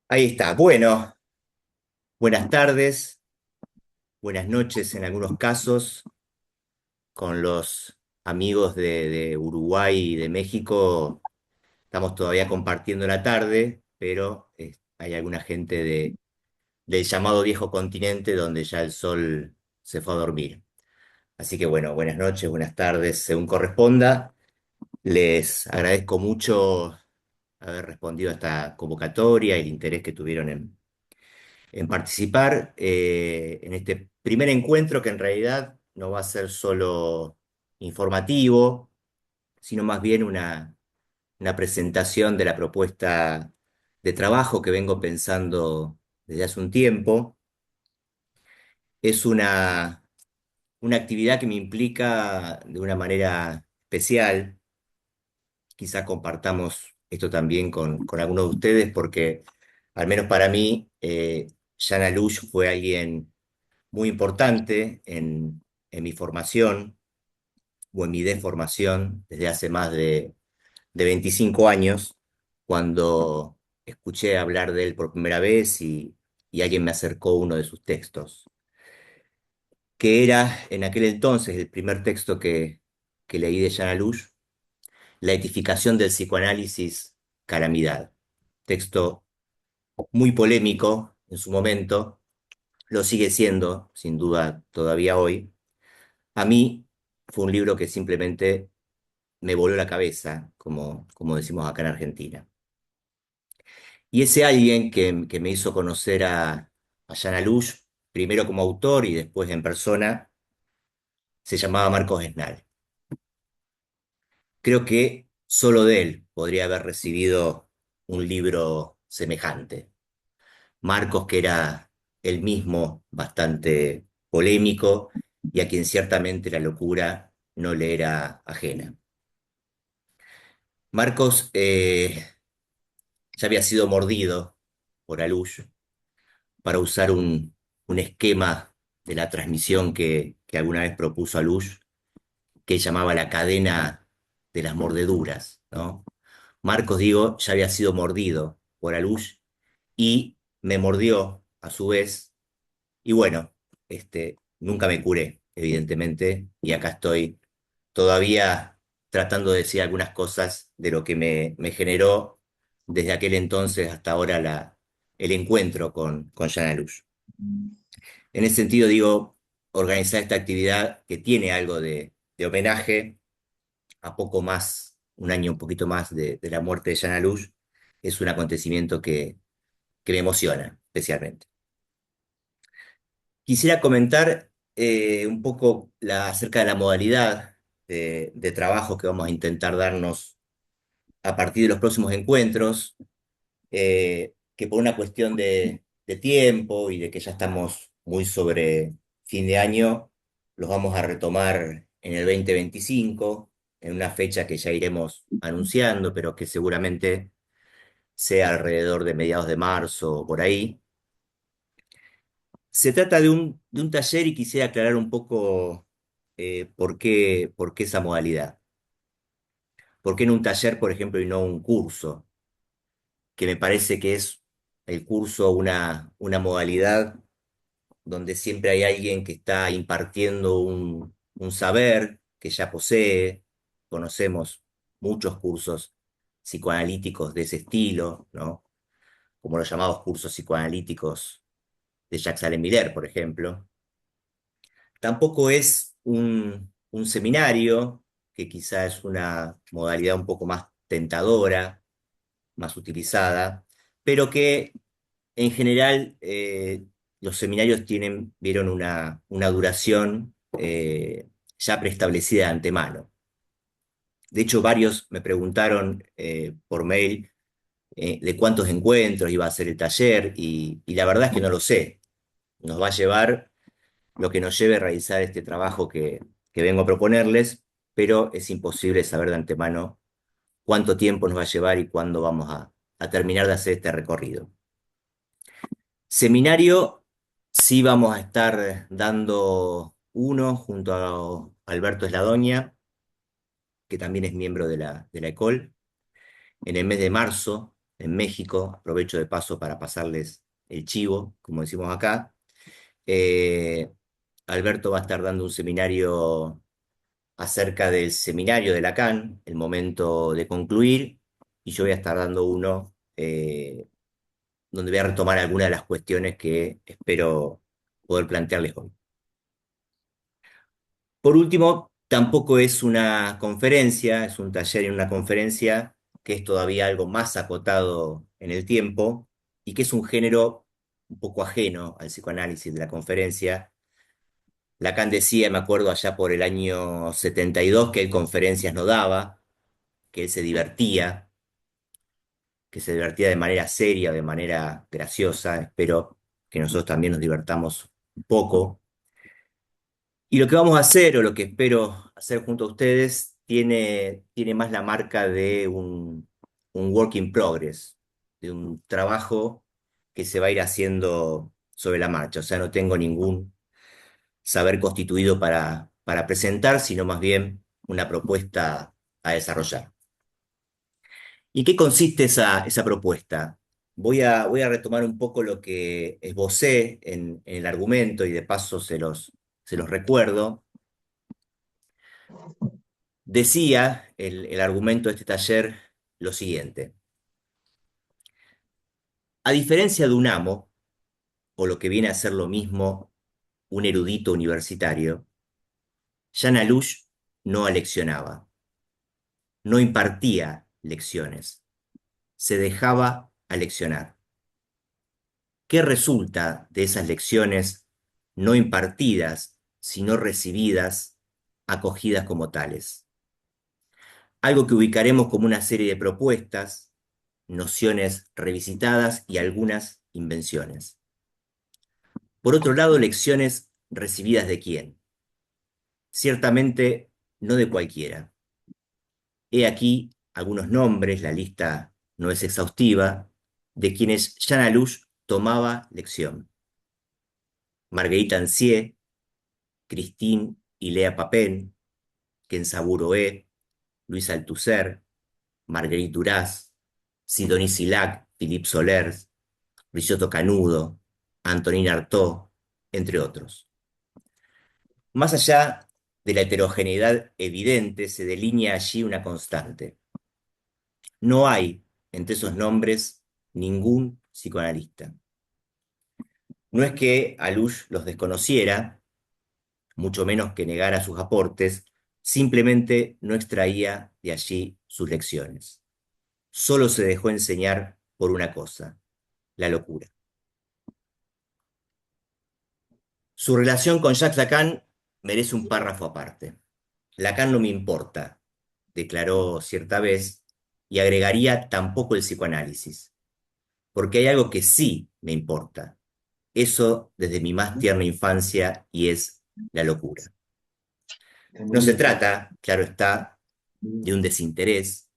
Ahí está. Bueno, buenas tardes, buenas noches en algunos casos. Con los amigos de Uruguay y de México estamos todavía compartiendo la tarde, pero hay alguna gente del llamado viejo continente donde ya el sol se fue a dormir. Así que bueno, buenas noches, buenas tardes, según corresponda. Les agradezco mucho haber respondido a esta convocatoria y el interés que tuvieron en participar en este primer encuentro que en realidad no va a ser solo informativo, sino más bien una presentación de la propuesta de trabajo que vengo pensando desde hace un tiempo. Es una actividad que me implica de una manera especial. Quizá compartamos esto también con algunos de ustedes porque, al menos para mí, Jana Lush fue alguien muy importante en mi formación o en mi deformación desde hace más de 25 años, cuando escuché hablar de él por primera vez y alguien me acercó uno de sus textos, que era en aquel entonces el primer texto que leí de Jana Lush, La edificación del psicoanálisis, calamidad. Texto muy polémico en su momento, lo sigue siendo, sin duda, todavía hoy. A mí fue un libro que simplemente me voló la cabeza, como decimos acá en Argentina. Y ese alguien que me hizo conocer a Jana Lush, primero como autor y después en persona, se llamaba Marcos Esnal. Creo que solo de él podría haber recibido un libro semejante. Marcos, que era él mismo bastante polémico y a quien ciertamente la locura no le era ajena. Marcos ya había sido mordido por Alush para usar un esquema de la transmisión que alguna vez propuso Alush, que llamaba la cadena de las mordeduras, ¿no? Marcos, digo, ya había sido mordido por Alush y me mordió a su vez, y bueno, nunca me curé, evidentemente, y acá estoy todavía tratando de decir algunas cosas de lo que me generó desde aquel entonces hasta ahora el encuentro con Jana Luz. En ese sentido, digo, organizar esta actividad que tiene algo de homenaje a poco más, un año un poquito más de la muerte de Jana Luz, es un acontecimiento que me emociona especialmente. Quisiera comentar un poco acerca de la modalidad de trabajo que vamos a intentar darnos a partir de los próximos encuentros, que por una cuestión de tiempo y de que ya estamos muy sobre fin de año, los vamos a retomar en el 2025, en una fecha que ya iremos anunciando, pero que seguramente sea alrededor de mediados de marzo o por ahí. Se trata de un taller y quisiera aclarar un poco por qué esa modalidad. ¿Por qué en un taller, por ejemplo, y no un curso? Que me parece que es el curso una modalidad donde siempre hay alguien que está impartiendo un saber que ya posee. Conocemos muchos cursos psicoanalíticos de ese estilo, ¿no? Como los llamados cursos psicoanalíticos de Jacques Alain Miller, por ejemplo. Tampoco es un seminario, que quizá es una modalidad un poco más tentadora, más utilizada, pero que en general los seminarios vieron una duración ya preestablecida de antemano. De hecho, varios me preguntaron por mail de cuántos encuentros iba a ser el taller y la verdad es que no lo sé. Nos va a llevar lo que nos lleve a realizar este trabajo que vengo a proponerles, pero es imposible saber de antemano cuánto tiempo nos va a llevar y cuándo vamos a terminar de hacer este recorrido. Seminario, sí vamos a estar dando uno junto a Alberto Esladoña, que también es miembro de la ECOL, en el mes de marzo. en México. Aprovecho de paso para pasarles el chivo, como decimos acá. Eh, Alberto va a estar dando un seminario acerca del seminario de Lacan, el momento de concluir, y yo voy a estar dando uno donde voy a retomar algunas de las cuestiones que espero poder plantearles hoy. Por último, tampoco es una conferencia, es un taller y una conferencia que es todavía algo más acotado en el tiempo y que es un género un poco ajeno al psicoanálisis de la conferencia. Lacan decía, me acuerdo allá por el año 72, que él conferencias no daba, que él se divertía, que se divertía de manera seria, de manera graciosa. Espero que nosotros también nos divertamos un poco. Y lo que vamos a hacer, o lo que espero hacer junto a ustedes, tiene más la marca de un work in progress, de un trabajo que se va a ir haciendo sobre la marcha. O sea, no tengo ningún saber constituido para presentar, sino más bien una propuesta a desarrollar. ¿Y qué consiste esa propuesta? Voy a retomar un poco lo que esbocé en el argumento y de paso se los recuerdo. Decía el argumento de este taller lo siguiente. A diferencia de un amo, o lo que viene a ser lo mismo, un erudito universitario, Jean Alush no aleccionaba, no impartía lecciones, se dejaba aleccionar. ¿Qué resulta de esas lecciones no impartidas, sino recibidas, acogidas como tales? Algo que ubicaremos como una serie de propuestas, nociones revisitadas y algunas invenciones. Por otro lado, lecciones recibidas de quién. Ciertamente no de cualquiera. He aquí algunos nombres, la lista no es exhaustiva, de quienes Jean Alush tomaba lección. Marguerite Ancier, Christine Hiléa Papin, Kensaburo Roé, Luis Althusser, Marguerite Duras, Sidonie Silac, Philippe Solers, Ricciotto Canudo, Antonin Artaud, entre otros. Más allá de la heterogeneidad evidente, se delinea allí una constante. No hay entre esos nombres ningún psicoanalista. No es que Alush los desconociera, mucho menos que negara sus aportes, simplemente no extraía de allí sus lecciones. Solo se dejó enseñar por una cosa, la locura. Su relación con Jacques Lacan merece un párrafo aparte. Lacan no me importa, declaró cierta vez, y agregaría tampoco el psicoanálisis, porque hay algo que sí me importa, eso desde mi más tierna infancia, y es la locura. No se trata, claro está, de un desinterés,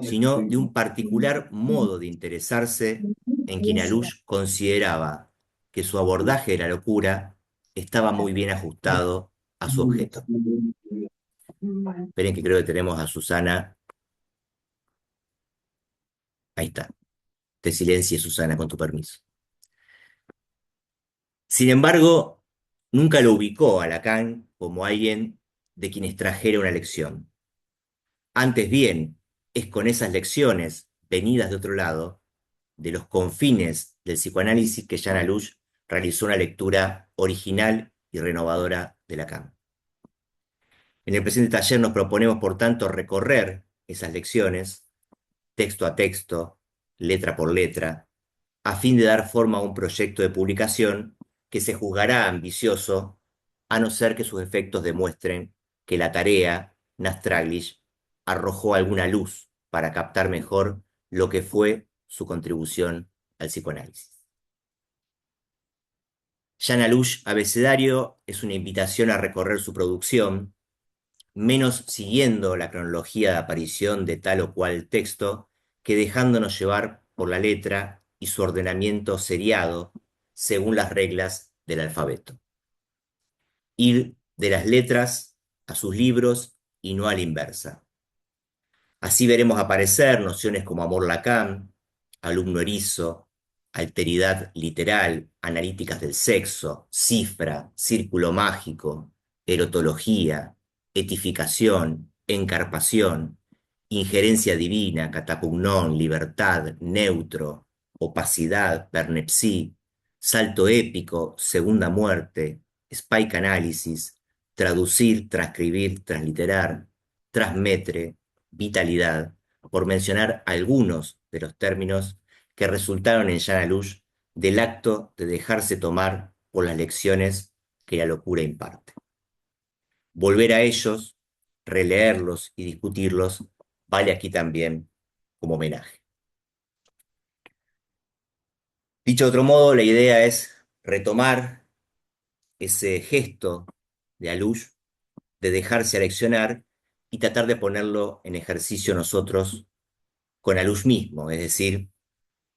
sino de un particular modo de interesarse en quien Alush consideraba que su abordaje de la locura estaba muy bien ajustado a su objeto. Esperen que creo que tenemos a Susana. Ahí está. Te silencie, Susana, con tu permiso. Sin embargo, nunca lo ubicó a Lacan como alguien de quien extrajera una lección. Antes bien, es con esas lecciones venidas de otro lado, de los confines del psicoanálisis, que Jean Alush realizó una lectura original y renovadora de Lacan. En el presente taller nos proponemos, por tanto, recorrer esas lecciones, texto a texto, letra por letra, a fin de dar forma a un proyecto de publicación que se juzgará ambicioso, a no ser que sus efectos demuestren que la tarea, Nastraglish, arrojó alguna luz para captar mejor lo que fue su contribución al psicoanálisis. Jean Alush Abecedario es una invitación a recorrer su producción, menos siguiendo la cronología de aparición de tal o cual texto, que dejándonos llevar por la letra y su ordenamiento seriado según las reglas del alfabeto. Ir de las letras a sus libros y no a la inversa. Así veremos aparecer nociones como amor Lacan, alumno erizo, alteridad literal, analíticas del sexo, cifra, círculo mágico, erotología, etificación, encarpación, injerencia divina, catapugnón, libertad, neutro, opacidad, pernepsí, salto épico, segunda muerte, spike análisis, traducir, transcribir, transliterar, transmetre, vitalidad, por mencionar algunos de los términos que resultaron en Llana Luz del acto de dejarse tomar por las lecciones que la locura imparte. Volver a ellos, releerlos y discutirlos vale aquí también como homenaje. Dicho de otro modo, la idea es retomar ese gesto de Alush de dejarse aleccionar y tratar de ponerlo en ejercicio nosotros con Alush mismo, es decir,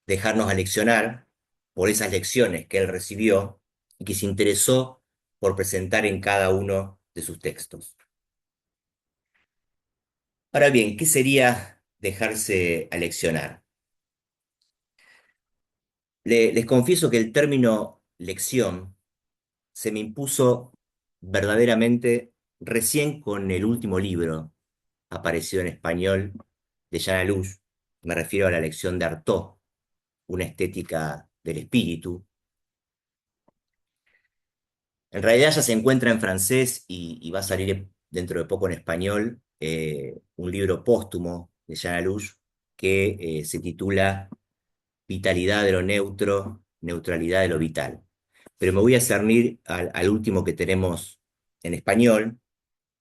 dejarnos aleccionar por esas lecciones que él recibió y que se interesó por presentar en cada uno de sus textos. Ahora bien, ¿qué sería dejarse aleccionar? Les confieso que el término lección se me impuso verdaderamente recién con el último libro aparecido en español de Llana Luz. Me refiero a la lección de Artaud, una estética del espíritu. En realidad ya se encuentra en francés y va a salir dentro de poco en español un libro póstumo de Llana Luz que se titula Vitalidad de lo neutro, neutralidad de lo vital. Pero me voy a cernir al último que tenemos en español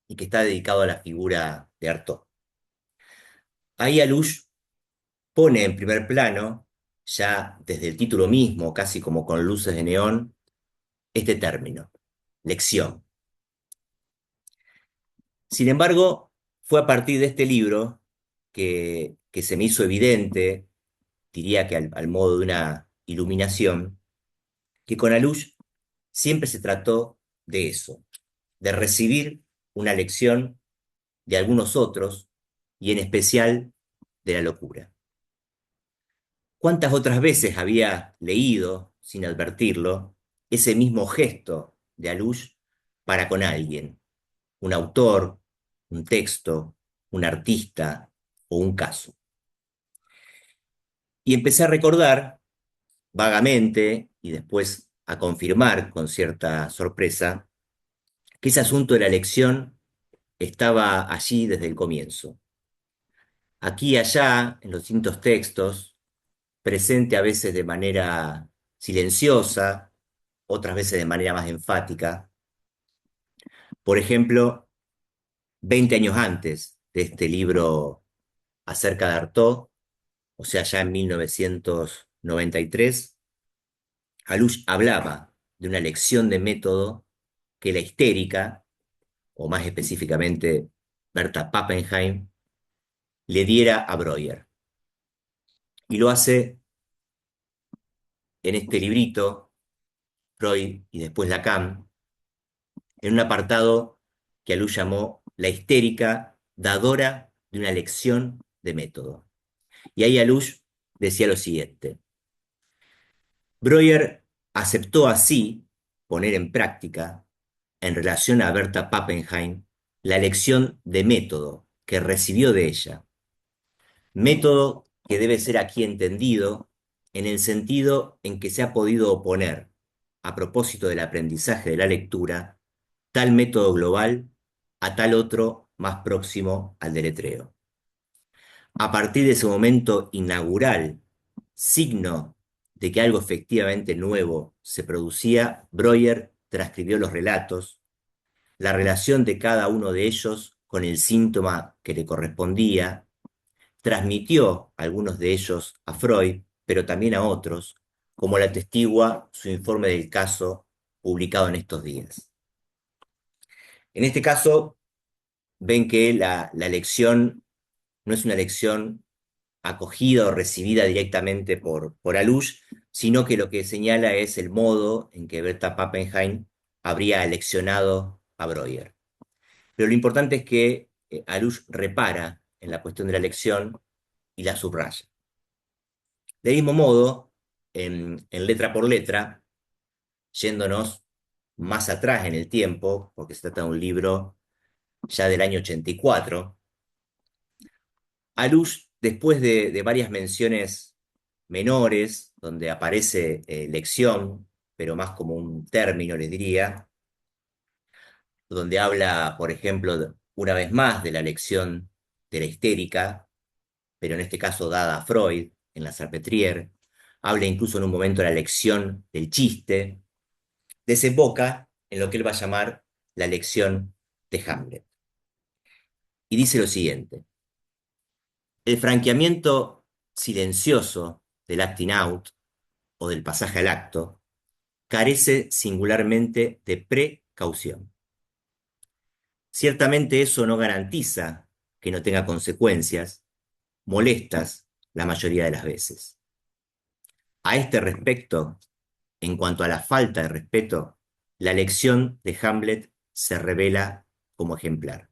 y que está dedicado a la figura de Artaud. Ahí Alush pone en primer plano, ya desde el título mismo, casi como con luces de neón, este término, lección. Sin embargo, fue a partir de este libro que se me hizo evidente, diría que al modo de una iluminación, que con Alush siempre se trató de eso, de recibir una lección de algunos otros y en especial de la locura. ¿Cuántas otras veces había leído, sin advertirlo, ese mismo gesto de Alush para con alguien, un autor, un texto, un artista o un caso? Y empecé a recordar vagamente y después a confirmar con cierta sorpresa que ese asunto de la lección estaba allí desde el comienzo. Aquí y allá, en los distintos textos, presente a veces de manera silenciosa, otras veces de manera más enfática. Por ejemplo, 20 años antes de este libro acerca de Artaud, o sea, ya en 1993, Alush hablaba de una lección de método que la histérica, o más específicamente Berta Pappenheim, le diera a Breuer. Y lo hace en este librito, Freud y después Lacan, en un apartado que Alush llamó La histérica dadora de una lección de método. Y ahí Alush decía lo siguiente: Breuer aceptó así poner en práctica, en relación a Berta Pappenheim, la lección de método que recibió de ella. Método que debe ser aquí entendido en el sentido en que se ha podido oponer, a propósito del aprendizaje de la lectura, tal método global a tal otro más próximo al deletreo. A partir de ese momento inaugural, signo de que algo efectivamente nuevo se producía, Breuer transcribió los relatos, la relación de cada uno de ellos con el síntoma que le correspondía, transmitió algunos de ellos a Freud, pero también a otros, como lo atestigua su informe del caso publicado en estos días. En este caso, ven que la lección no es una lección acogida o recibida directamente por Alush, sino que lo que señala es el modo en que Berta Pappenheim habría leccionado a Breuer. Pero lo importante es que Alush repara en la cuestión de la lección y la subraya. De mismo modo, en letra por letra, yéndonos más atrás en el tiempo, porque se trata de un libro ya del año 84, Alush, después de varias menciones menores, donde aparece lección, pero más como un término, les diría, donde habla, por ejemplo, una vez más de la lección de la histérica, pero en este caso dada a Freud, en la Salpêtrière, habla incluso en un momento de la lección del chiste, desemboca en lo que él va a llamar la lección de Hamlet. Y dice lo siguiente: el franqueamiento silencioso del acting out o del pasaje al acto carece singularmente de precaución. Ciertamente eso no garantiza que no tenga consecuencias molestas la mayoría de las veces. A este respecto, en cuanto a la falta de respeto, la lección de Hamlet se revela como ejemplar.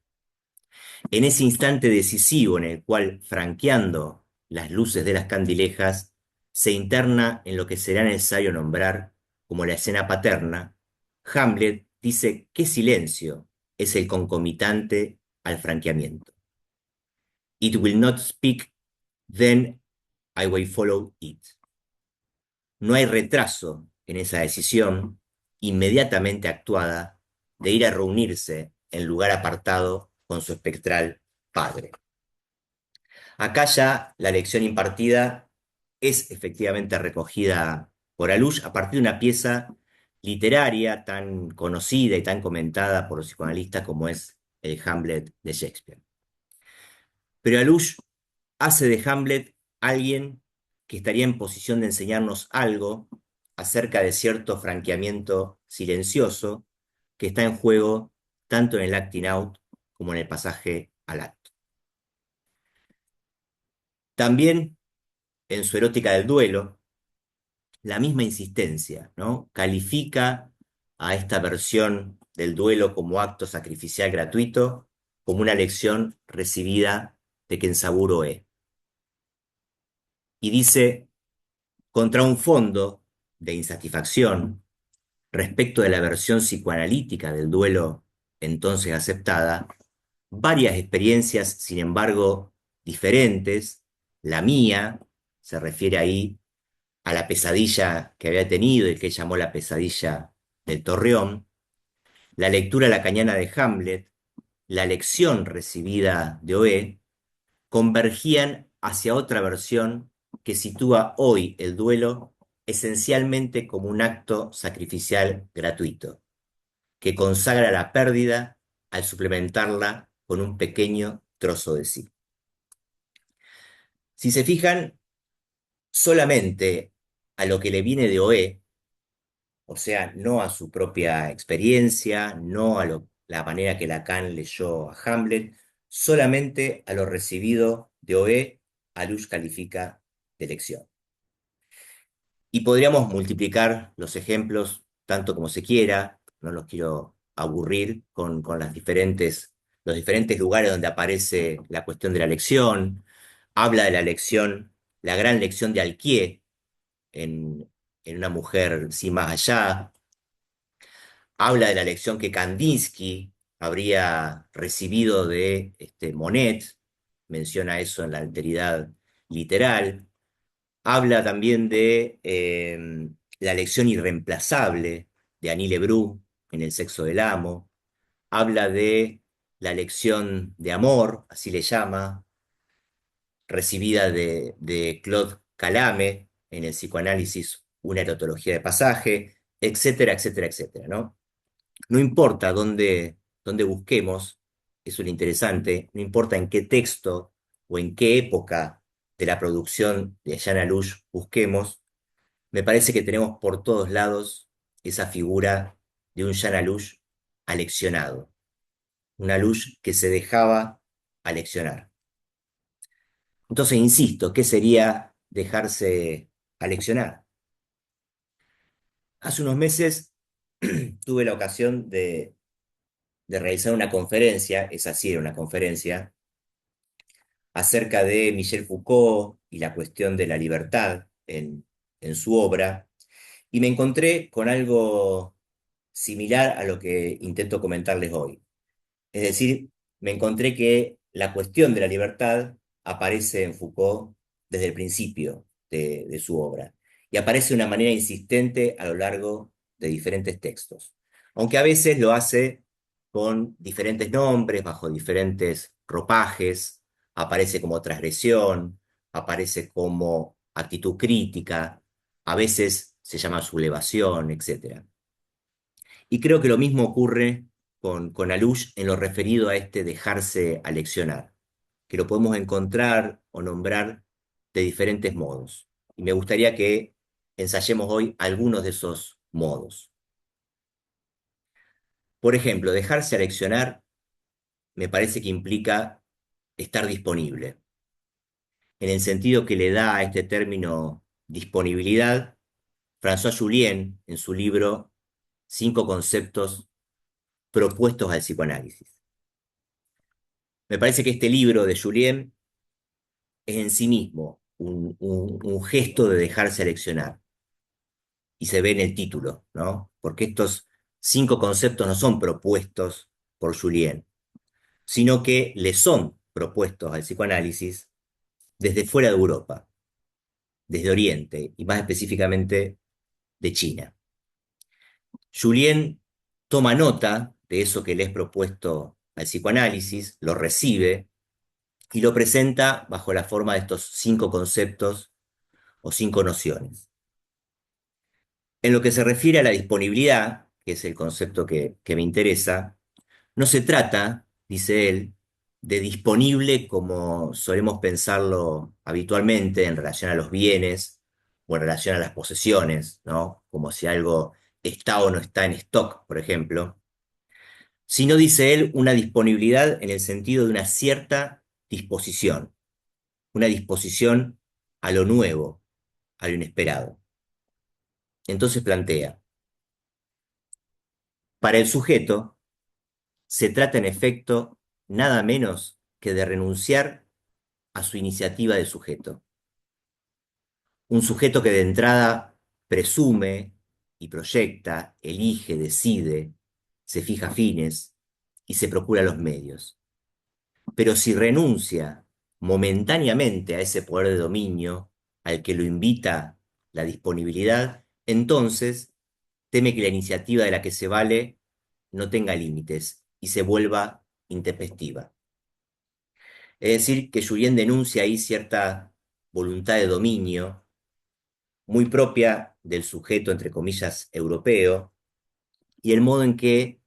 En ese instante decisivo en el cual, franqueando las luces de las candilejas, se interna en lo que será necesario nombrar como la escena paterna, Hamlet dice que silencio es el concomitante al franqueamiento. It will not speak, then I will follow it. No hay retraso en esa decisión inmediatamente actuada de ir a reunirse en lugar apartado con su espectral padre. Acá ya la lección impartida es efectivamente recogida por Alush a partir de una pieza literaria tan conocida y tan comentada por los psicoanalistas como es el Hamlet de Shakespeare. Pero Alush hace de Hamlet alguien que estaría en posición de enseñarnos algo acerca de cierto franqueamiento silencioso que está en juego tanto en el acting out como en el pasaje al acto. También en su erótica del duelo, la misma insistencia, ¿no? Califica a esta versión del duelo como acto sacrificial gratuito, como una lección recibida de Kenzaburo E. Y dice, contra un fondo de insatisfacción respecto de la versión psicoanalítica del duelo entonces aceptada, varias experiencias, sin embargo, diferentes, la mía, se refiere ahí a la pesadilla que había tenido y que llamó la pesadilla del Torreón, la lectura lacaniana de Hamlet, la lección recibida de Oé, convergían hacia otra versión que sitúa hoy el duelo esencialmente como un acto sacrificial gratuito, que consagra la pérdida al suplementarla con un pequeño trozo de sí. Si se fijan solamente a lo que le viene de Oé, o sea, no a su propia experiencia, no a la manera que Lacan leyó a Hamlet, solamente a lo recibido de Oé, Alush califica de lección. Y podríamos multiplicar los ejemplos tanto como se quiera, no los quiero aburrir con los diferentes lugares donde aparece la cuestión de la lección, habla de la lección, la gran lección de Alquier en Una mujer sin más allá, habla de la lección que Kandinsky habría recibido de Monet, menciona eso en la alteridad literal, habla también de la lección irreemplazable de Annie Lebrun en El sexo del amo, habla de la lección de amor, así le llama, recibida de Claude Calame en el psicoanálisis Una erotología de pasaje, etcétera, etcétera, etcétera, ¿no? No importa dónde busquemos, eso es lo interesante, no importa en qué texto o en qué época de la producción de Jean Alush busquemos, me parece que tenemos por todos lados esa figura de un Jean Alush aleccionado, un Alush que se dejaba aleccionar. Entonces, insisto, ¿qué sería dejarse aleccionar? Hace unos meses tuve la ocasión de realizar una conferencia, esa sí era una conferencia, acerca de Michel Foucault y la cuestión de la libertad en su obra y me encontré con algo similar a lo que intento comentarles hoy. Es decir, me encontré que la cuestión de la libertad aparece en Foucault desde el principio de su obra y aparece de una manera insistente a lo largo de diferentes textos, aunque a veces lo hace con diferentes nombres, bajo diferentes ropajes, aparece como transgresión, aparece como actitud crítica, a veces se llama sublevación, etc. Y creo que lo mismo ocurre con Alush en lo referido a este dejarse aleccionar, que lo podemos encontrar o nombrar de diferentes modos. Y me gustaría que ensayemos hoy algunos de esos modos. Por ejemplo, dejarse aleccionar me parece que implica estar disponible, en el sentido que le da a este término disponibilidad François Julien en su libro Cinco conceptos propuestos al psicoanálisis. Me parece que este libro de Julien es en sí mismo un gesto de dejarse aleccionar y se ve en el título, ¿no? Porque estos cinco conceptos no son propuestos por Julien, sino que le son propuestos al psicoanálisis desde fuera de Europa, desde Oriente y más específicamente de China. Julien toma nota de eso que le es propuesto al psicoanálisis, lo recibe y lo presenta bajo la forma de estos cinco conceptos o cinco nociones. En lo que se refiere a la disponibilidad, que es el concepto que me interesa, no se trata, dice él, de disponible como solemos pensarlo habitualmente en relación a los bienes o en relación a las posesiones, ¿no? Como si algo está o no está en stock, por ejemplo, sino, dice él, una disponibilidad en el sentido de una cierta disposición, una disposición a lo nuevo, a lo inesperado. Entonces plantea, para el sujeto se trata en efecto nada menos que de renunciar a su iniciativa de sujeto. Un sujeto que de entrada presume y proyecta, elige, decide, se fija fines y se procura los medios. Pero si renuncia momentáneamente a ese poder de dominio al que lo invita la disponibilidad, entonces teme que la iniciativa de la que se vale no tenga límites y se vuelva intempestiva. Es decir, que Julien denuncia ahí cierta voluntad de dominio muy propia del sujeto, entre comillas, europeo, y el modo en que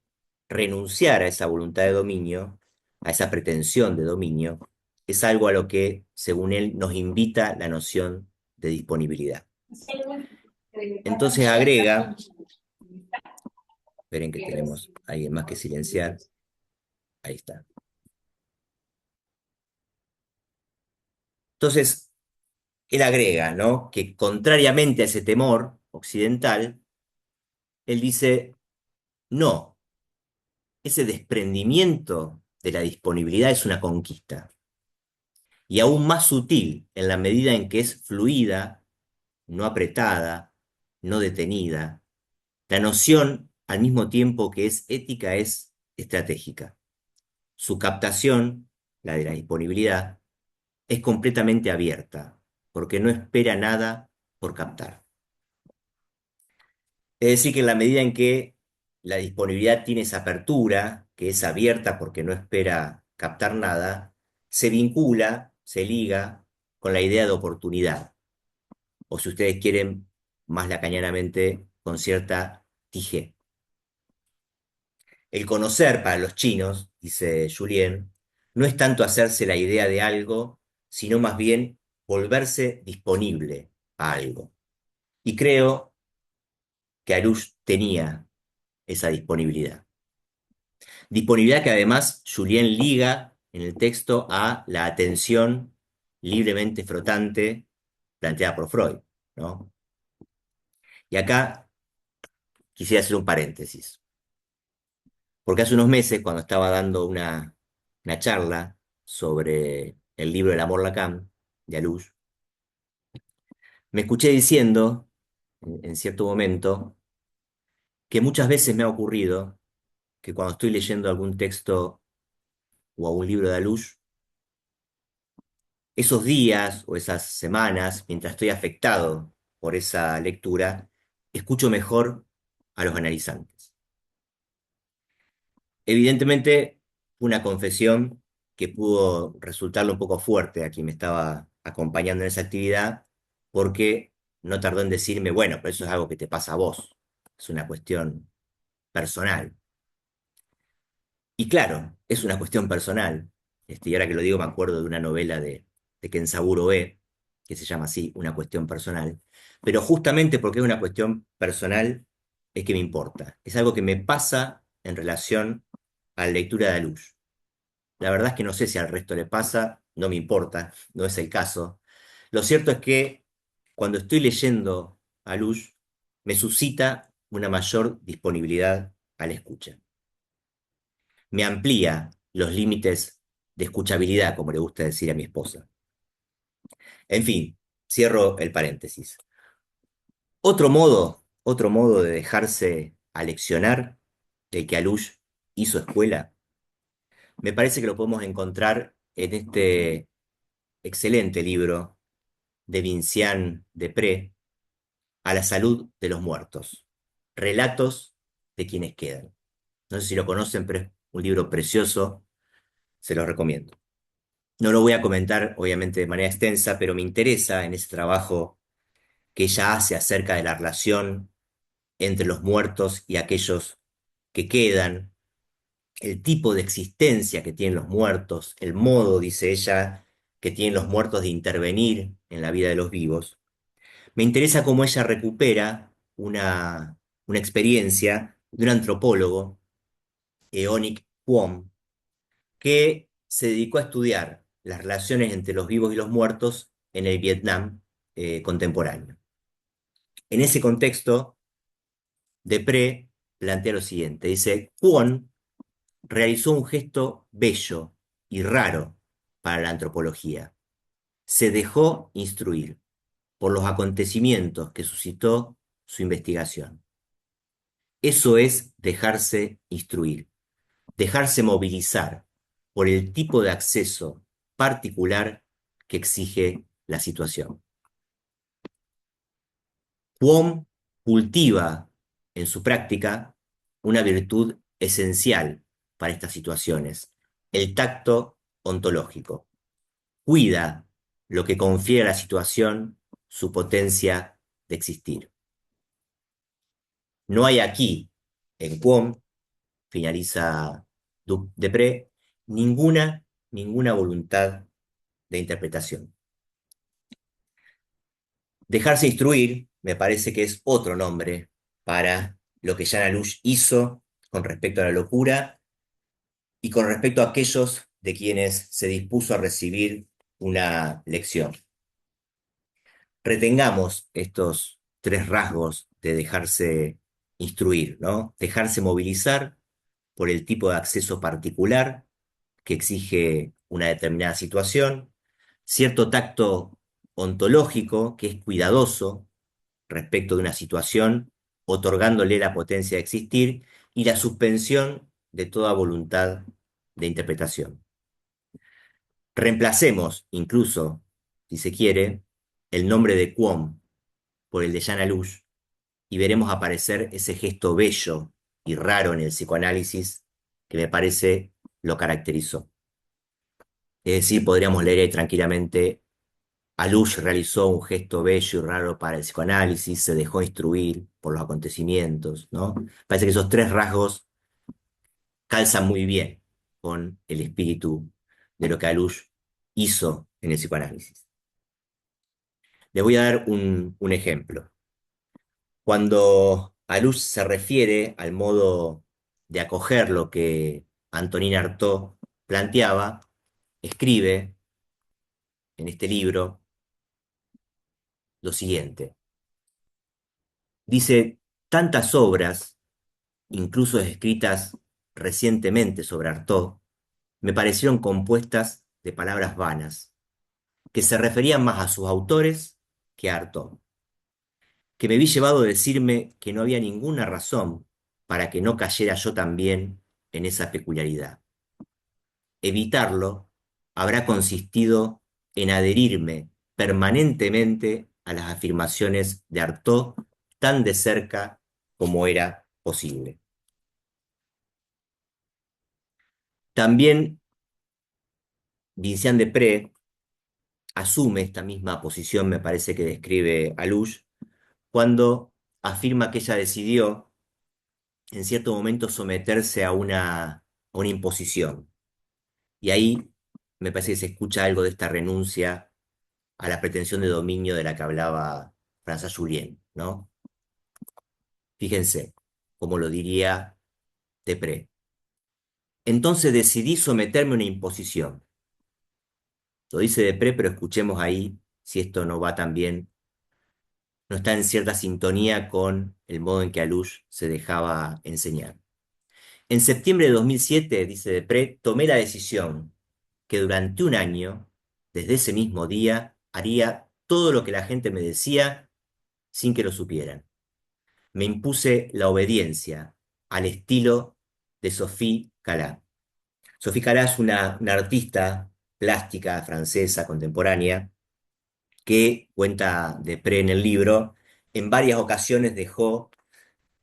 renunciar a esa voluntad de dominio, a esa pretensión de dominio, es algo a lo que, según él, nos invita la noción de disponibilidad. Entonces agrega, esperen que tenemos a alguien más que silenciar, ahí está. Entonces, él agrega, ¿no? Que contrariamente a ese temor occidental, él dice, no, ese desprendimiento de la disponibilidad es una conquista, y aún más sutil en la medida en que es fluida, no apretada, no detenida. La noción, al mismo tiempo que es ética, es estratégica. Su captación, la de la disponibilidad, es completamente abierta, porque no espera nada por captar. Es decir, que en la medida en que la disponibilidad tiene esa apertura, que es abierta porque no espera captar nada, se vincula, se liga con la idea de oportunidad, o si ustedes quieren, más lacanianamente, con cierta tije. El conocer para los chinos, dice Julien, no es tanto hacerse la idea de algo, sino más bien volverse disponible a algo. Y creo que Arush tenía esa disponibilidad. Disponibilidad que además Julien liga en el texto a la atención libremente frotante planteada por Freud, ¿no? Y acá quisiera hacer un paréntesis, porque hace unos meses, cuando estaba dando una charla sobre el libro El amor Lacan, de Alush, Me escuché diciendo, en cierto momento, que muchas veces me ha ocurrido que cuando estoy leyendo algún texto o algún libro de Alush, esos días o esas semanas, mientras estoy afectado por esa lectura, escucho mejor a los analizantes. Evidentemente, una confesión que pudo resultarle un poco fuerte a quien me estaba acompañando en esa actividad, porque no tardó en decirme, bueno, pero eso es algo que te pasa a vos, es una cuestión personal. Y claro, es una cuestión personal. Y ahora que lo digo, me acuerdo de una novela de Kenzaburo E, que se llama así, Una cuestión personal. Pero justamente porque es una cuestión personal, es que me importa. Es algo que me pasa en relación a la lectura de Alush. La verdad es que no sé si al resto le pasa, no me importa, no es el caso. Lo cierto es que cuando estoy leyendo Alush, me suscita una mayor disponibilidad a la escucha. Me amplía los límites de escuchabilidad, como le gusta decir a mi esposa. En fin, cierro el paréntesis. Otro modo de dejarse aleccionar del que Alush hizo escuela, me parece que lo podemos encontrar en este excelente libro de Vinciane Desprez, A la salud de los muertos. Relatos de quienes quedan. No sé si lo conocen, pero es un libro precioso, se lo recomiendo. No lo voy a comentar, obviamente, de manera extensa, pero me interesa en ese trabajo que ella hace acerca de la relación entre los muertos y aquellos que quedan, el tipo de existencia que tienen los muertos, el modo, dice ella, que tienen los muertos de intervenir en la vida de los vivos. Me interesa cómo ella recupera una experiencia de un antropólogo, Eonic Kwon, que se dedicó a estudiar las relaciones entre los vivos y los muertos en el Vietnam contemporáneo. En ese contexto, Depré plantea lo siguiente, dice, Kwon realizó un gesto bello y raro para la antropología. Se dejó instruir por los acontecimientos que suscitó su investigación. Eso es dejarse instruir, dejarse movilizar por el tipo de acceso particular que exige la situación. Quom cultiva en su práctica una virtud esencial para estas situaciones, el tacto ontológico. Cuida lo que confiere a la situación su potencia de existir. No hay aquí, en Quom, finaliza Depré, ninguna voluntad de interpretación. Dejarse instruir me parece que es otro nombre para lo que Jana Lush hizo con respecto a la locura y con respecto a aquellos de quienes se dispuso a recibir una lección. Retengamos estos tres rasgos de dejarse instruir, ¿no? Dejarse movilizar por el tipo de acceso particular que exige una determinada situación, cierto tacto ontológico que es cuidadoso respecto de una situación, otorgándole la potencia de existir, y la suspensión de toda voluntad de interpretación. Reemplacemos incluso, si se quiere, el nombre de Quom por el de Jana Lush y veremos aparecer ese gesto bello y raro en el psicoanálisis que me parece lo caracterizó. Es decir, podríamos leer ahí tranquilamente, Alush realizó un gesto bello y raro para el psicoanálisis, se dejó instruir por los acontecimientos, ¿no? Parece que esos tres rasgos calzan muy bien con el espíritu de lo que Alush hizo en el psicoanálisis. Les voy a dar un ejemplo. Cuando Alush se refiere al modo de acoger lo que Antonin Artaud planteaba, escribe en este libro lo siguiente. Dice, tantas obras, incluso escritas recientemente sobre Artaud, me parecieron compuestas de palabras vanas, que se referían más a sus autores que a Artaud, que me vi llevado a decirme que no había ninguna razón para que no cayera yo también en esa peculiaridad. Evitarlo habrá consistido en adherirme permanentemente a las afirmaciones de Artaud tan de cerca como era posible. También Vincent Desprez asume esta misma posición, me parece que describe a Luge, cuando afirma que ella decidió en cierto momento someterse a una imposición. Y ahí me parece que se escucha algo de esta renuncia a la pretensión de dominio de la que hablaba François Julien, ¿no? Fíjense, como lo diría Desprez. Entonces decidí someterme a una imposición. Lo dice Desprez, pero escuchemos ahí si esto no va también, no está en cierta sintonía con el modo en que Alush se dejaba enseñar. En septiembre de 2007, dice Desprez, tomé la decisión que durante un año, desde ese mismo día, haría todo lo que la gente me decía sin que lo supieran. Me impuse la obediencia al estilo de Sophie Calas. Sophie Calas es una artista plástica francesa contemporánea que, cuenta Desprez en el libro, en varias ocasiones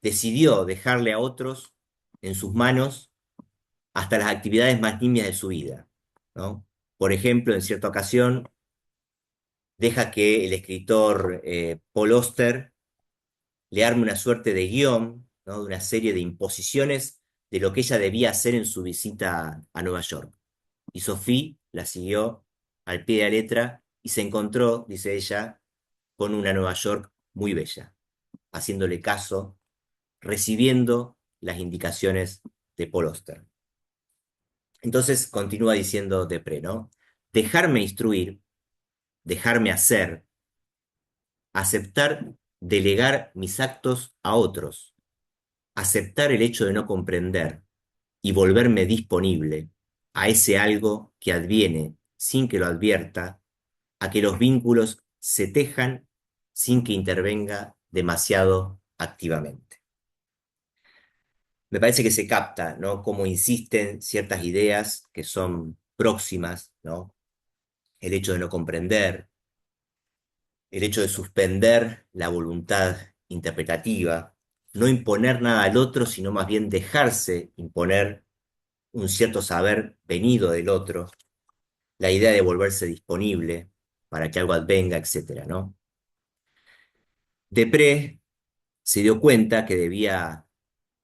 decidió dejarle a otros en sus manos hasta las actividades más nimias de su vida, ¿no? Por ejemplo, en cierta ocasión, deja que el escritor Paul Auster le arme una suerte de guión, ¿no? De una serie de imposiciones de lo que ella debía hacer en su visita a Nueva York. Y Sophie la siguió al pie de la letra y se encontró, dice ella, con una Nueva York muy bella, haciéndole caso, recibiendo las indicaciones de Paul Auster. Entonces continúa diciendo Desprez, ¿no? Dejarme instruir, dejarme hacer, aceptar delegar mis actos a otros, aceptar el hecho de no comprender y volverme disponible a ese algo que adviene sin que lo advierta, a que los vínculos se tejan sin que intervenga demasiado activamente. Me parece que se capta, ¿no? Cómo insisten ciertas ideas que son próximas, ¿no? El hecho de no comprender, el hecho de suspender la voluntad interpretativa, no imponer nada al otro, sino más bien dejarse imponer un cierto saber venido del otro, la idea de volverse disponible para que algo advenga, etcétera, ¿no? Desprez se dio cuenta que debía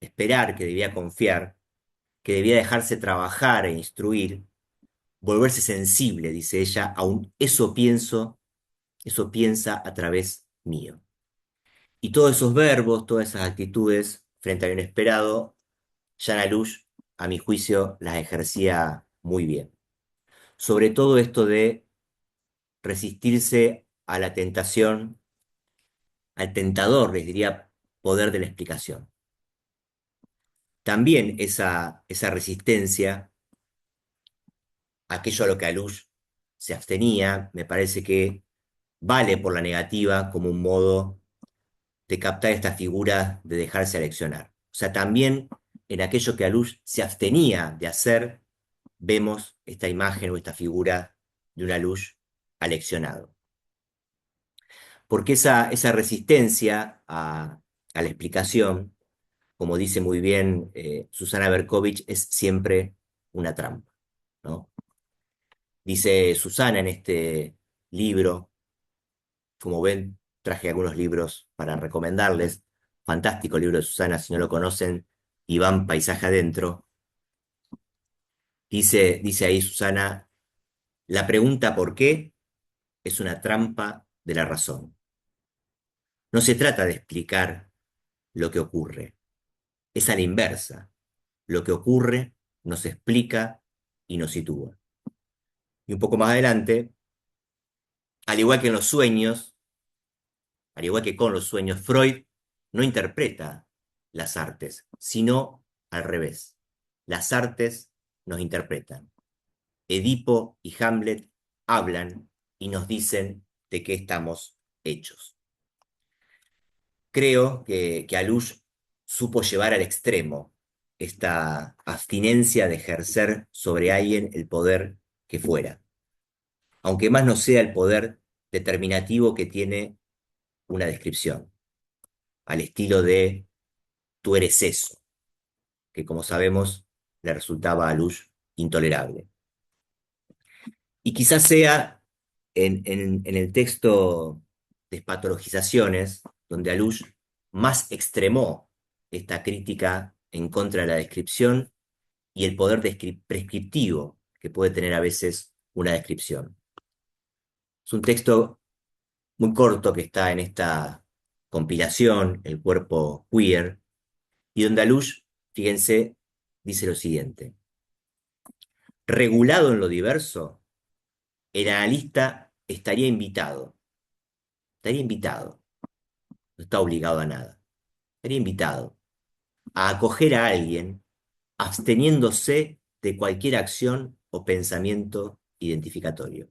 esperar, que debía confiar, que debía dejarse trabajar e instruir, volverse sensible, dice ella, a un eso pienso, eso piensa a través mío. Y todos esos verbos, todas esas actitudes frente a lo inesperado, Jana Lush, a mi juicio, las ejercía muy bien. Sobre todo esto de resistirse a la tentación, al tentador, les diría, poder de la explicación. También esa resistencia, aquello a lo que Alush se abstenía, me parece que vale por la negativa como un modo de captar esta figura de dejarse aleccionar. O sea, también en aquello que Alush se abstenía de hacer, vemos esta imagen o esta figura de un Alush aleccionado. Porque esa resistencia a la explicación, como dice muy bien Susana Berkovich, es siempre una trampa, ¿no? Dice Susana en este libro, como ven, traje algunos libros para recomendarles. Fantástico libro de Susana, si no lo conocen, y van paisaje adentro. Dice ahí Susana, la pregunta ¿por qué? Es una trampa de la razón. No se trata de explicar lo que ocurre, es a la inversa. Lo que ocurre nos explica y nos sitúa. Y un poco más adelante, al igual que en los sueños, al igual que con los sueños, Freud no interpreta las artes, sino al revés. Las artes nos interpretan. Edipo y Hamlet hablan y nos dicen de qué estamos hechos. Creo que Alush supo llevar al extremo esta abstinencia de ejercer sobre alguien el poder que fuera, aunque más no sea el poder determinativo que tiene una descripción, al estilo de tú eres eso, que como sabemos le resultaba a Alush intolerable. Y quizás sea en el texto Despatologizaciones, donde Alush más extremó esta crítica en contra de la descripción y el poder prescriptivo que puede tener a veces una descripción. Es un texto muy corto que está en esta compilación, El cuerpo queer, y donde Alush, fíjense, dice lo siguiente: regulado en lo diverso, el analista estaría invitado, no está obligado a nada, estaría invitado a acoger a alguien absteniéndose de cualquier acción o pensamiento identificatorio.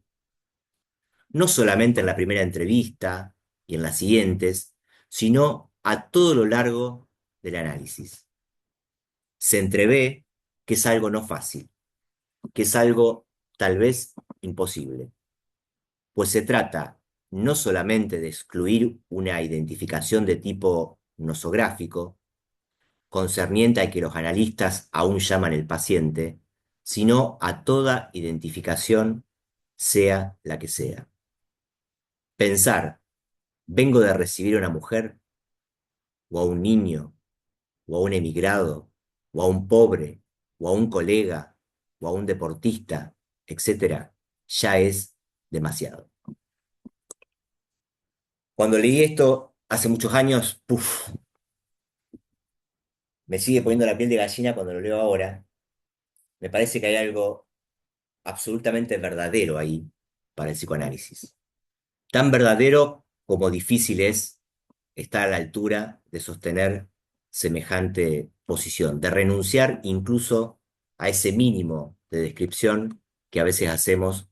No solamente en la primera entrevista y en las siguientes, sino a todo lo largo del análisis. Se entrevé que es algo no fácil, que es algo tal vez imposible, pues se trata no solamente de excluir una identificación de tipo nosográfico, concerniente a que los analistas aún llaman el paciente, sino a toda identificación, sea la que sea. Pensar, vengo de recibir a una mujer, o a un niño, o a un emigrado, o a un pobre, o a un colega, o a un deportista, etcétera, ya es demasiado. Cuando leí esto hace muchos años, puf, me sigue poniendo la piel de gallina cuando lo leo ahora. Me parece que hay algo absolutamente verdadero ahí para el psicoanálisis. Tan verdadero como difícil es estar a la altura de sostener semejante posición, de renunciar incluso a ese mínimo de descripción que a veces hacemos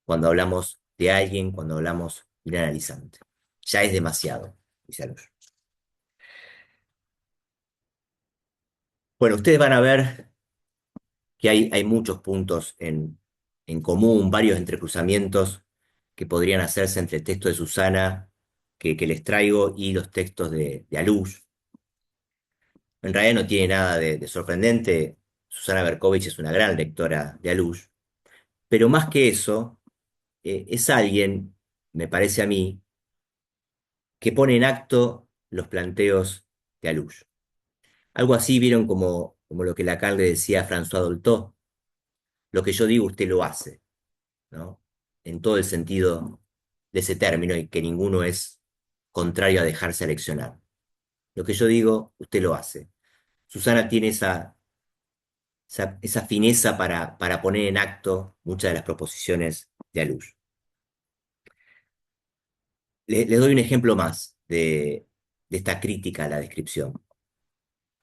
cuando hablamos de alguien, cuando hablamos de un analizante. Ya es demasiado, dice Alush. Bueno, ustedes van a ver que hay muchos puntos en común, varios entrecruzamientos que podrían hacerse entre el texto de Susana que les traigo y los textos de Alush. En realidad no tiene nada de sorprendente. Susana Berkovich es una gran lectora de Alush, pero más que eso, es alguien, me parece a mí, que pone en acto los planteos de Alush. Algo así vieron como lo que Lacan le decía a François Dolto: lo que yo digo usted lo hace, ¿no? En todo el sentido de ese término, y que ninguno es contrario a dejarse aleccionar. Lo que yo digo, usted lo hace. Susana tiene esa fineza para poner en acto muchas de las proposiciones de Alush. Les doy un ejemplo más de esta crítica a la descripción,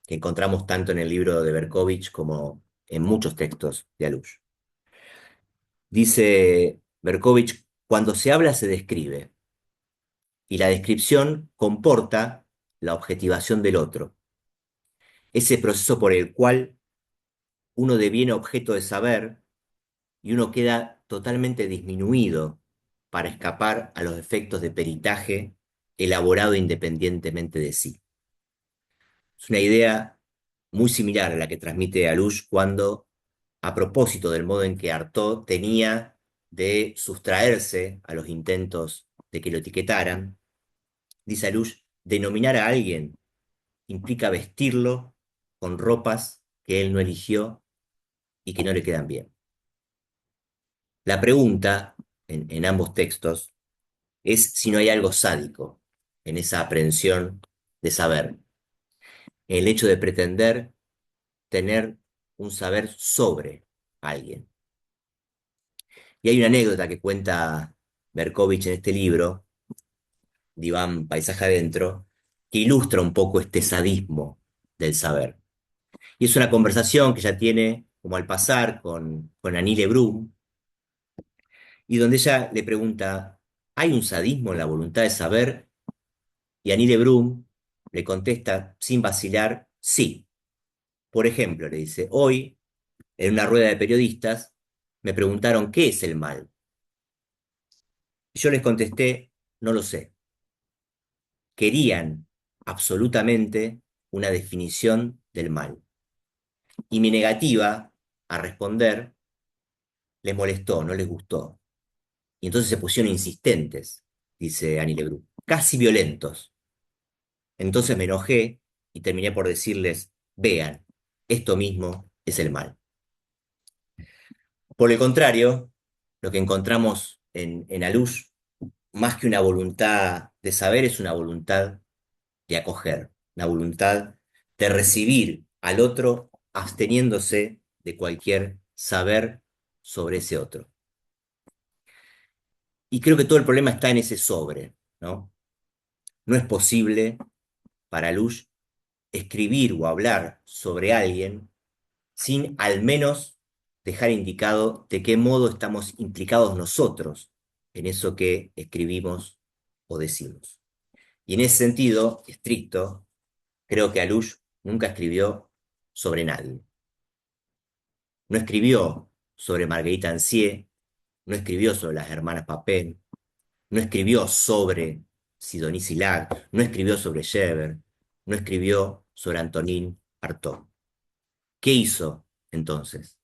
que encontramos tanto en el libro de Berkovich como en muchos textos de Alush. Dice Berkovich: cuando se habla se describe, y la descripción comporta la objetivación del otro, ese proceso por el cual uno deviene objeto de saber y uno queda totalmente disminuido para escapar a los efectos de peritaje elaborado independientemente de sí. Es una idea muy similar a la que transmite Alush cuando, a propósito del modo en que Artaud tenía de sustraerse a los intentos de que lo etiquetaran, dice Alush: denominar a alguien implica vestirlo con ropas que él no eligió y que no le quedan bien. La pregunta, en ambos textos, es si no hay algo sádico en esa aprehensión de saber, en el hecho de pretender tener un saber sobre alguien. Y hay una anécdota que cuenta Berkovich en este libro, Diván, Paisaje Adentro, que ilustra un poco este sadismo del saber. Y es una conversación que ella tiene como al pasar con Annie Lebrun, y donde ella le pregunta: ¿Hay un sadismo en la voluntad de saber? Y Annie Lebrum le contesta sin vacilar, sí. Por ejemplo, le dice, hoy, en una rueda de periodistas, me preguntaron qué es el mal. Y yo les contesté, no lo sé. Querían absolutamente una definición del mal. Y mi negativa a responder les molestó, no les gustó. Y entonces se pusieron insistentes, dice Annie Lebrum, casi violentos. Entonces me enojé y terminé por decirles, vean, esto mismo es el mal. Por el contrario, lo que encontramos en Alush, más que una voluntad de saber, es una voluntad de acoger, una voluntad de recibir al otro absteniéndose de cualquier saber sobre ese otro. Y creo que todo el problema está en ese sobre, ¿no? No es posible para Lush escribir o hablar sobre alguien sin al menos dejar indicado de qué modo estamos implicados nosotros en eso que escribimos o decimos. Y en ese sentido estricto, creo que Alush nunca escribió sobre nadie. No escribió sobre Marguerite Ancier, no escribió sobre las hermanas Papin, no escribió sobre Sidonie Silac, no escribió sobre Shever, no escribió sobre Antonin Artaud. ¿Qué hizo entonces?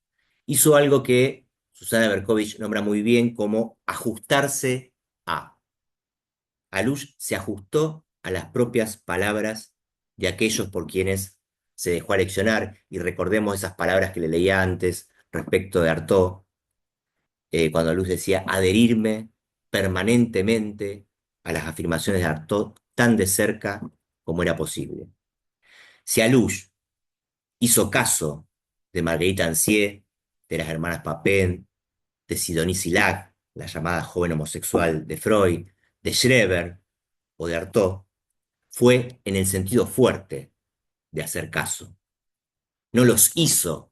Hizo algo que Susana Berkovich nombra muy bien como ajustarse a. Alush se ajustó a las propias palabras de aquellos por quienes se dejó aleccionar, y recordemos esas palabras que le leía antes respecto de Artaud, cuando Alush decía adherirme permanentemente a las afirmaciones de Artaud tan de cerca como era posible. Si Alush hizo caso de Marguerite Ancier, de las hermanas Papin, de Sidonie Silac, la llamada joven homosexual de Freud, de Schreber o de Artaud, fue en el sentido fuerte de hacer caso. No los hizo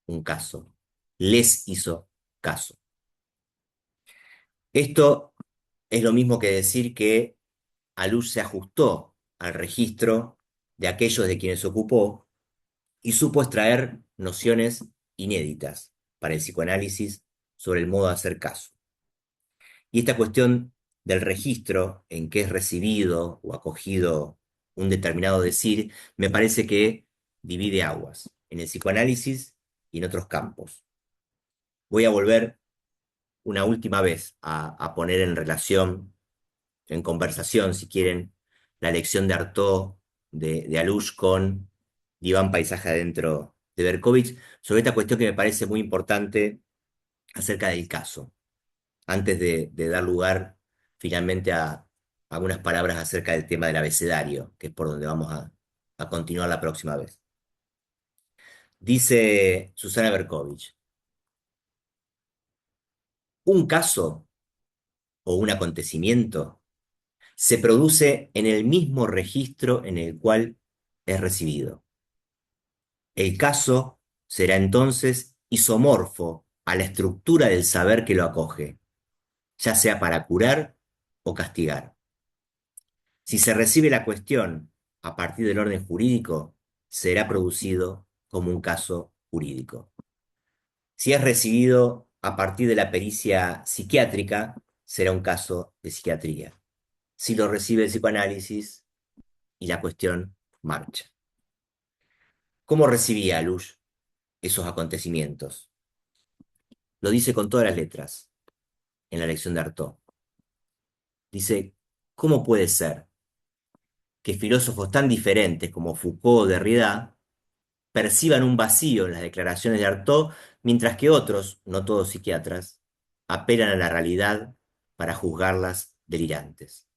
un caso, les hizo caso. Esto es lo mismo que decir que Alush se ajustó al registro de aquellos de quienes se ocupó y supo extraer nociones inéditas para el psicoanálisis sobre el modo de hacer caso. Y esta cuestión del registro en que es recibido o acogido un determinado decir, me parece que divide aguas en el psicoanálisis y en otros campos. Voy a volver una última vez a poner en relación, en conversación, si quieren, la lección de Artaud de Alush con Diván Paisaje Adentro de Berkovich, sobre esta cuestión que me parece muy importante acerca del caso, antes de dar lugar finalmente a algunas palabras acerca del tema del abecedario, que es por donde vamos a continuar la próxima vez. Dice Susana Berkovich, un caso o un acontecimiento se produce en el mismo registro en el cual es recibido. El caso será entonces isomorfo a la estructura del saber que lo acoge, ya sea para curar o castigar. Si se recibe la cuestión a partir del orden jurídico, será producido como un caso jurídico. Si es recibido a partir de la pericia psiquiátrica, será un caso de psiquiatría. Si lo recibe el psicoanálisis, y la cuestión marcha. ¿Cómo recibía Lush esos acontecimientos? Lo dice con todas las letras en la lección de Artaud. Dice, ¿cómo puede ser que filósofos tan diferentes como Foucault o Derrida perciban un vacío en las declaraciones de Artaud, mientras que otros, no todos psiquiatras, apelan a la realidad para juzgarlas delirantes?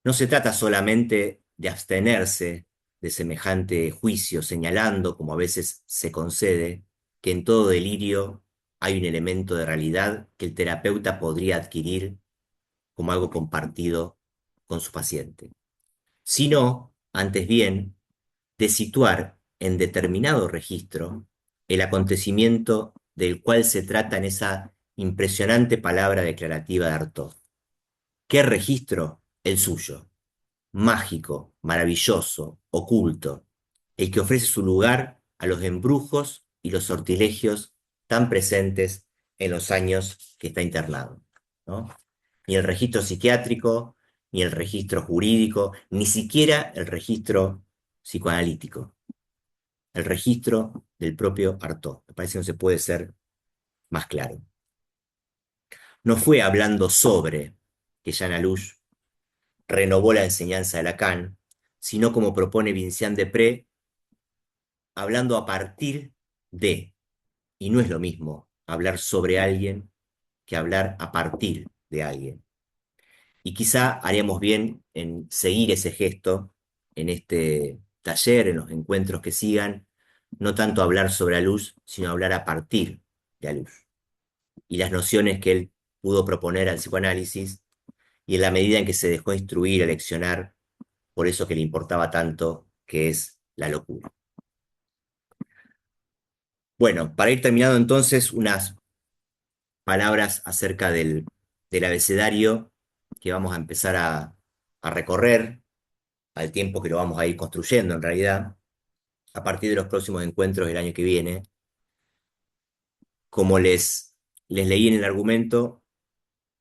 No se trata solamente de abstenerse de semejante juicio, señalando, como a veces se concede, que en todo delirio hay un elemento de realidad que el terapeuta podría adquirir como algo compartido con su paciente, sino, antes bien, de situar en determinado registro el acontecimiento del cual se trata en esa impresionante palabra declarativa de Artaud. ¿Qué registro? El suyo, mágico, maravilloso, oculto, el que ofrece su lugar a los embrujos y los sortilegios tan presentes en los años que está internado, ¿no? Ni el registro psiquiátrico, ni el registro jurídico, ni siquiera el registro psicoanalítico, el registro del propio Artaud. Me parece que no se puede ser más claro. No fue hablando sobre que Jean Alouche renovó la enseñanza de Lacan, sino como propone Vincent Desprez, hablando a partir de, y no es lo mismo hablar sobre alguien que hablar a partir de alguien. Y quizá haríamos bien en seguir ese gesto en este taller, en los encuentros que sigan, no tanto hablar sobre la luz, sino hablar a partir de la luz. Y las nociones que él pudo proponer al psicoanálisis, y en la medida en que se dejó instruir, leccionar, por eso que le importaba tanto, que es la locura. Bueno, para ir terminando entonces, unas palabras acerca del abecedario que vamos a empezar a recorrer al tiempo que lo vamos a ir construyendo en realidad, a partir de los próximos encuentros del año que viene. Como les leí en el argumento,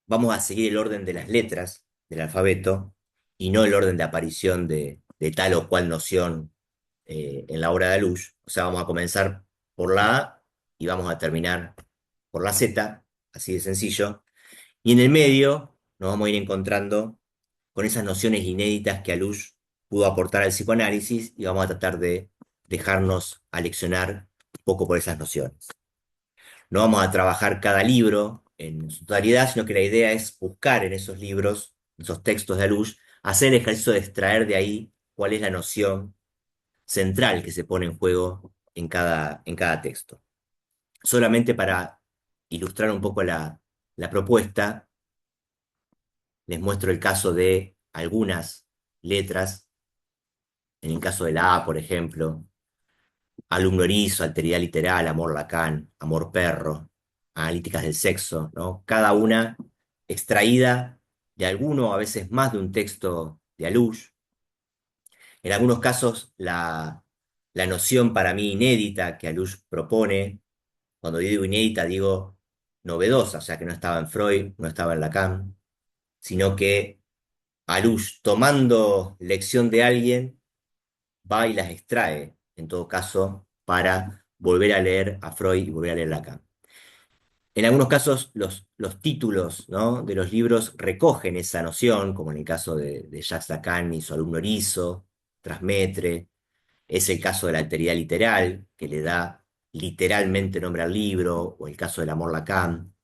vamos a seguir el orden de las letras del alfabeto y no el orden de aparición de tal o cual noción en la obra de Alouche. O sea, vamos a comenzar por la A y vamos a terminar por la Z, así de sencillo. Y en el medio nos vamos a ir encontrando con esas nociones inéditas que Alouche pudo aportar al psicoanálisis y vamos a tratar de dejarnos aleccionar un poco por esas nociones. No vamos a trabajar cada libro en su totalidad, sino que la idea es buscar en esos libros, en esos textos de Alouche, hacer el ejercicio de extraer de ahí cuál es la noción central que se pone en juego en cada texto. Solamente para ilustrar un poco la propuesta, les muestro el caso de algunas letras. En el caso de la A, por ejemplo, alumno erizo, alteridad literal, amor Lacan, amor perro, analíticas del sexo, ¿no? Cada una extraída de alguno, a veces más de un texto de Alouche. En algunos casos, la noción para mí inédita que Alouche propone, cuando yo digo inédita, digo novedosa, o sea, que no estaba en Freud, no estaba en Lacan, sino que Alouche, tomando lección de alguien, va y las extrae, en todo caso, para volver a leer a Freud y volver a leer Lacan. En algunos casos, los títulos, ¿no?, de los libros recogen esa noción, como en el caso de Jacques Lacan y su alumno Erizo, Transmetre. Es el caso de la alteridad literal, que le da literalmente nombre al libro, o el caso del amor Lacan.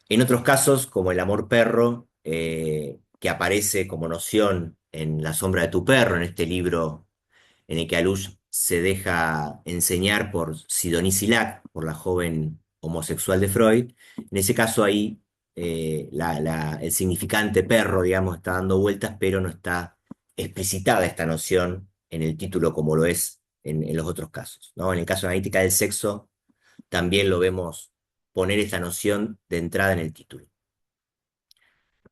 En otros casos, como el amor perro, que aparece como noción en La sombra de tu perro, en este libro en el que Alouche se deja enseñar por Sidonie Silac, por la joven homosexual de Freud. En ese caso ahí el significante perro, digamos, está dando vueltas, pero no está explicitada esta noción en el título como lo es en los otros casos, ¿no? En el caso de analítica del sexo, también lo vemos poner esta noción de entrada en el título.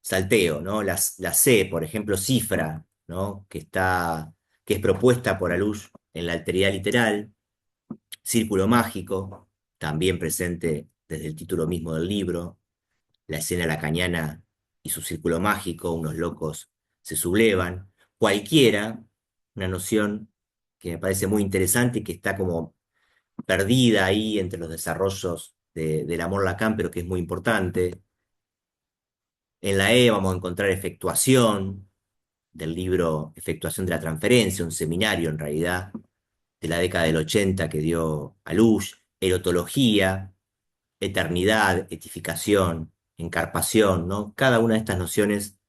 Salteo, ¿no? La C, por ejemplo, cifra, ¿no? Que es propuesta por Alouche en la alteridad literal. Círculo mágico, también presente desde el título mismo del libro. La escena lacaniana y su círculo mágico, unos locos se sublevan. Cualquiera, una noción que me parece muy interesante y que está como perdida ahí entre los desarrollos del amor Lacan, pero que es muy importante. En la E vamos a encontrar efectuación, del libro Efectuación de la Transferencia, un seminario en realidad de la década del 80 que dio a luz, erotología, eternidad, etificación, encarpación, ¿no? Cada una de estas nociones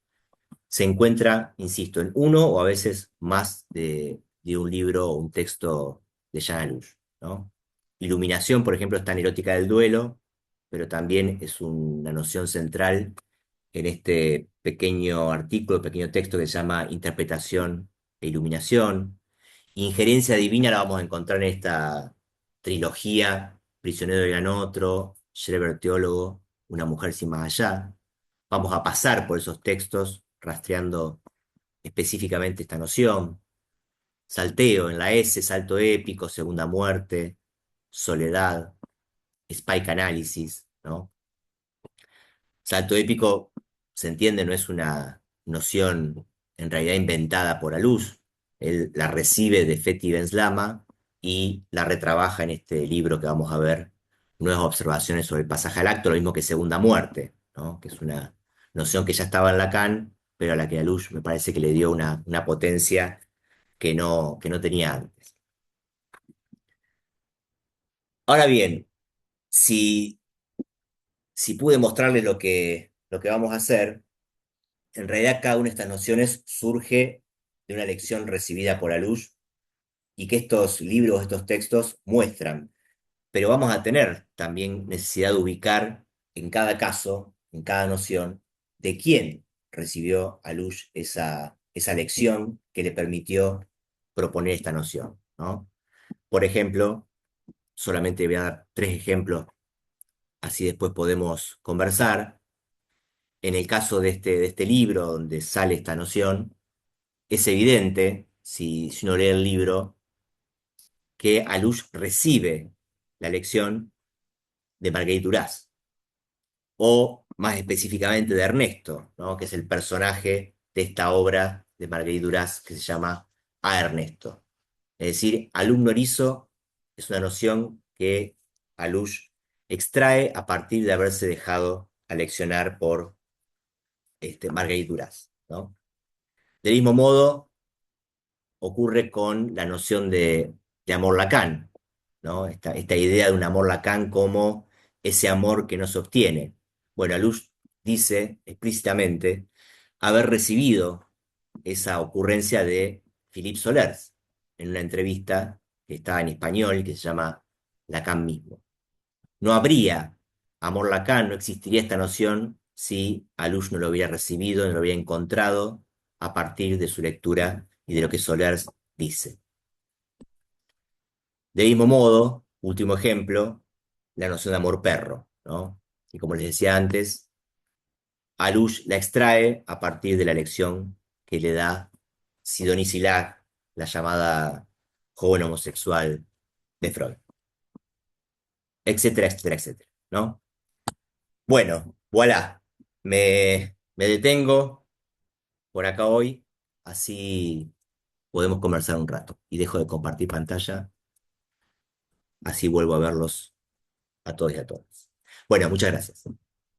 se encuentra, insisto, en uno o a veces más de un libro o un texto de Jean Alouche, ¿no? Iluminación, por ejemplo, está en Erótica del Duelo, pero también es una noción central en este pequeño artículo, pequeño texto que se llama Interpretación e Iluminación. Injerencia divina la vamos a encontrar en esta trilogía, Prisionero de Gran Otro, Schreber Teólogo, Una mujer sin más allá. Vamos a pasar por esos textos rastreando específicamente esta noción. Salteo en la S, salto épico, segunda muerte, soledad, spike análisis, ¿no? Salto épico, se entiende, no es una noción en realidad inventada por Alús. Él la recibe de Fethi Ben-Slama y la retrabaja en este libro que vamos a ver, Nuevas observaciones sobre el pasaje al acto, lo mismo que segunda muerte, ¿no? Que es una noción que ya estaba en Lacan, pero a la que Alús me parece que le dio una potencia que no tenía antes. Ahora bien, si, si pude mostrarles lo que vamos a hacer, en realidad cada una de estas nociones surge de una lección recibida por Alush y que estos libros, estos textos muestran. Pero vamos a tener también necesidad de ubicar en cada caso, en cada noción, de quién recibió Alush esa lección que le permitió proponer esta noción, ¿no? Por ejemplo, solamente voy a dar tres ejemplos, así después podemos conversar. En el caso de este libro donde sale esta noción, es evidente, si uno lee el libro, que Alush recibe la lección de Marguerite Duras, o más específicamente de Ernesto, ¿no? Que es el personaje de esta obra de Marguerite Duras que se llama A Ernesto. Es decir, alumno erizo es una noción que Alush extrae a partir de haberse dejado aleccionar por Marguerite Duras, ¿no? Del mismo modo, ocurre con la noción de amor Lacan, ¿no? Esta idea de un amor Lacan como ese amor que no se obtiene. Bueno, Luz dice explícitamente haber recibido esa ocurrencia de Philippe Solers en una entrevista que está en español, que se llama Lacan mismo. No habría amor Lacan, no existiría esta noción si Alush no lo hubiera recibido, no lo hubiera encontrado a partir de su lectura y de lo que Solers dice. De mismo modo, último ejemplo, la noción de amor perro, ¿no? Y como les decía antes, Alush la extrae a partir de la lección que le da Sidonie Sillach, la llamada joven homosexual de Freud, etcétera, etcétera, etcétera, ¿no? Bueno, voilà, me detengo por acá hoy, así podemos conversar un rato y dejo de compartir pantalla, así vuelvo a verlos a todos y a todas. Bueno, muchas gracias.